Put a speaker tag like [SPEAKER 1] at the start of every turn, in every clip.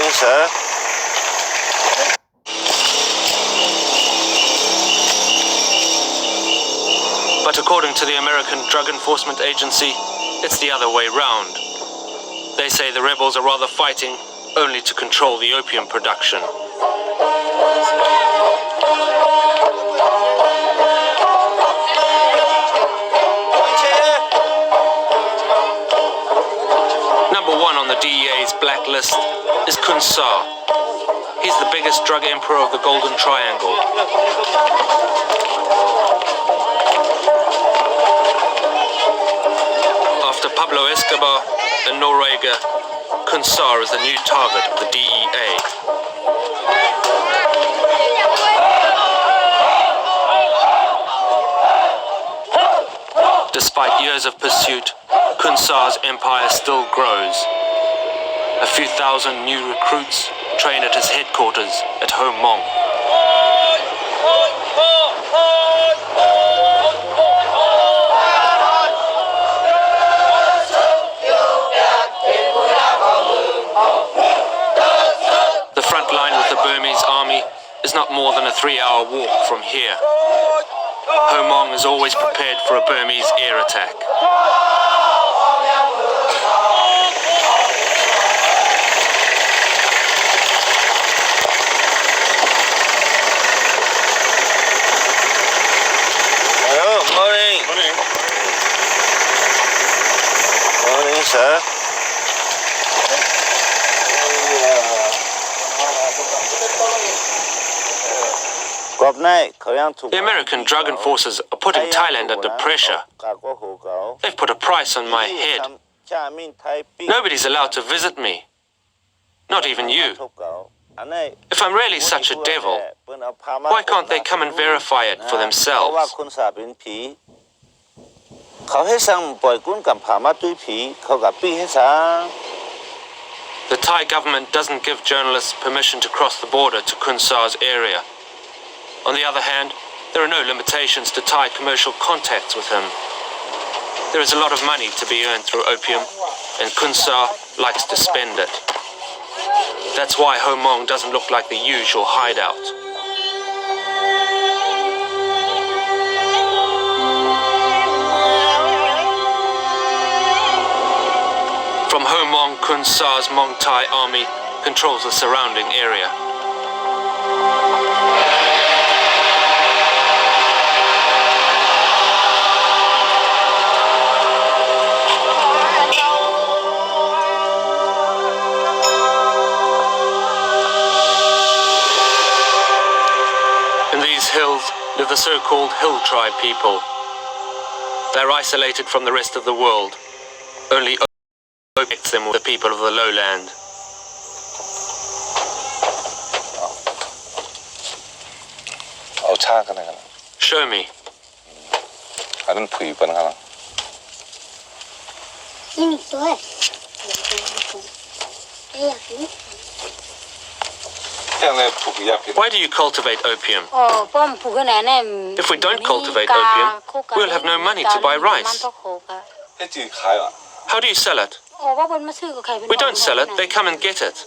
[SPEAKER 1] Morning, sir.
[SPEAKER 2] But according to the American Drug Enforcement Agency, it's the other way round. They say the rebels are rather fighting only to control the opium production. Number one on the DEA's blacklist is Kun Sa. He's the biggest drug emperor of the Golden Triangle. After Pablo Escobar and Noriega, Kun Sa is the new target of the DEA. Despite years of pursuit, Kun Sa's empire still grows. A few thousand new recruits train at his headquarters at Ho Mong. The front line with the Burmese army is not more than a 3-hour walk from here. Ho Mong is always prepared for a Burmese air attack.
[SPEAKER 1] Morning, sir.
[SPEAKER 2] The American drug enforcers are putting Thailand under pressure. They've put a price on my head. Nobody's allowed to visit me. Not even you. If I'm really such a devil, why can't they come and verify it for themselves? The Thai government doesn't give journalists permission to cross the border to Kun Sa's area. On the other hand, there are no limitations to Thai commercial contacts with him. There is a lot of money to be earned through opium, and Kun Sa likes to spend it. That's why Ho Mong doesn't look like the usual hideout. From Ho Mong, Kun Sa's Mong Thai army controls the surrounding area. Hills live the so-called hill tribe people. They're isolated from the rest of the world. Only connects them with the people of the lowland. Show me. Why do you cultivate opium? If we don't cultivate opium, we'll have no money to buy rice. How do you sell it? We don't sell it, they come and get it.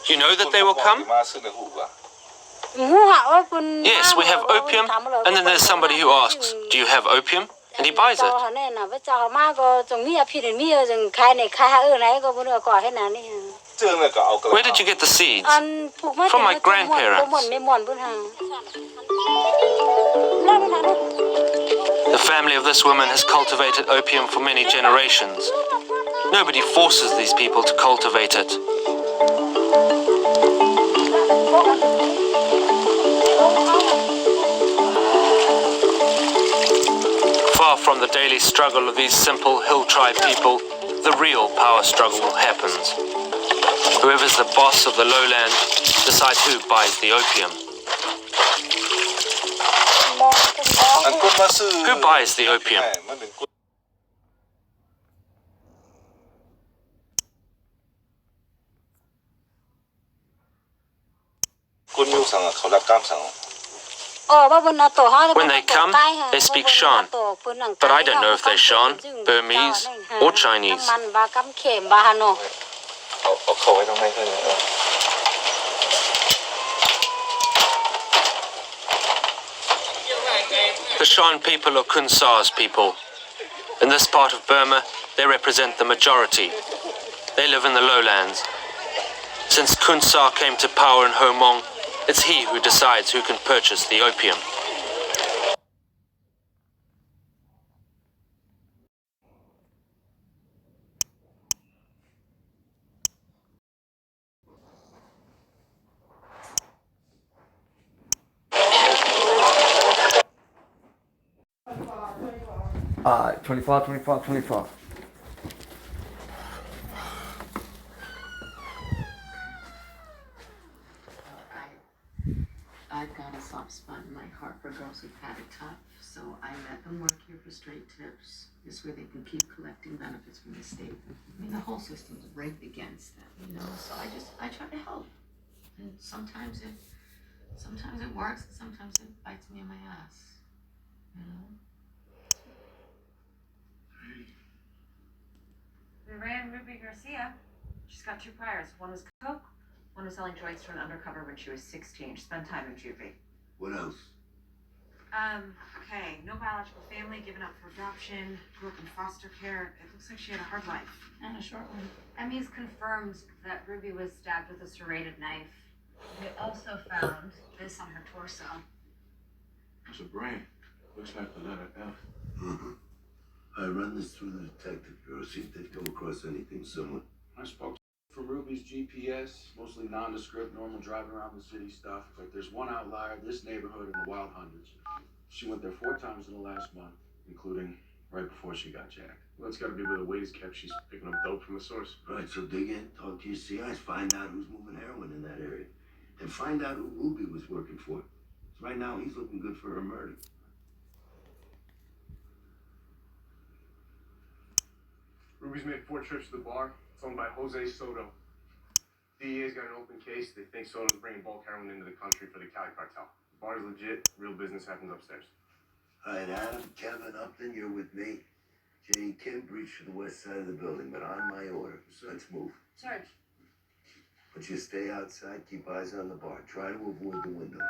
[SPEAKER 2] You know that they will come? Yes, we have opium, and then there's somebody who asks, do you have opium? And he buys it. Where did you get the seeds? From my grandparents. The family of this woman has cultivated opium for many generations. Nobody forces these people to cultivate it. Far from the daily struggle of these simple hill tribe people, the real power struggle happens. Whoever's the boss of the lowland decides who buys the opium. Who buys the opium? When they come, they speak Shan, but I don't know if they're Shan, Burmese, or Chinese.
[SPEAKER 1] เอาไว้ตรงไหนกันเนี่ย
[SPEAKER 2] The Shan people are Kun Sa's people. In this part of Burma, they represent the majority. They live in the lowlands. Since Kun Sa came to power in Ho Mong, it's he who decides who can purchase the opium.
[SPEAKER 3] Alright, 25, 25, 25.
[SPEAKER 4] I've got a soft spot in my heart for girls who've had it tough, so I let them work here for straight tips. This way they can keep collecting benefits from the state. I mean, the whole system's rigged against them, you know, so I try to help. And sometimes it works, and sometimes it bites me in my ass, you know?
[SPEAKER 5] We ran Ruby Garcia. She's got 2 priors. One was coke, one was selling joints to an undercover when she was 16. She spent time in juvie.
[SPEAKER 6] What else?
[SPEAKER 5] Okay, no biological family, given up for adoption, grew up in foster care. It looks like she had a hard life.
[SPEAKER 4] And a short one.
[SPEAKER 5] ME's confirmed that Ruby was stabbed with a serrated knife. We also found this on her torso.
[SPEAKER 7] It's a brain. Looks like the letter F.
[SPEAKER 6] Mm-hmm. I run this through the detective bureau, see if they've come across anything similar.
[SPEAKER 7] I spoke from Ruby's GPS, mostly nondescript, normal driving around the city stuff. But there's one outlier, this neighborhood in the Wild Hundreds. She went there 4 times in the last month, including right before she got jacked.
[SPEAKER 8] Well, it's got to be where the weight is kept. She's picking up dope from the source.
[SPEAKER 6] Right, so dig in, talk to your CIs, find out who's moving heroin in that area. And find out who Ruby was working for. So right now, he's looking good for her murder.
[SPEAKER 8] Ruby's made 4 trips to the bar. It's owned by Jose Soto. DEA's got an open case. They think Soto's bringing bulk heroin into the country for the Cali cartel. The bar's legit. Real business happens upstairs.
[SPEAKER 6] All right, Adam, Kevin, Upton, you're with me. Jay and Kim, breach to the west side of the building, but on my order. So let's move.
[SPEAKER 5] Sarge.
[SPEAKER 6] But you stay outside, keep eyes on the bar. Try to avoid the windows.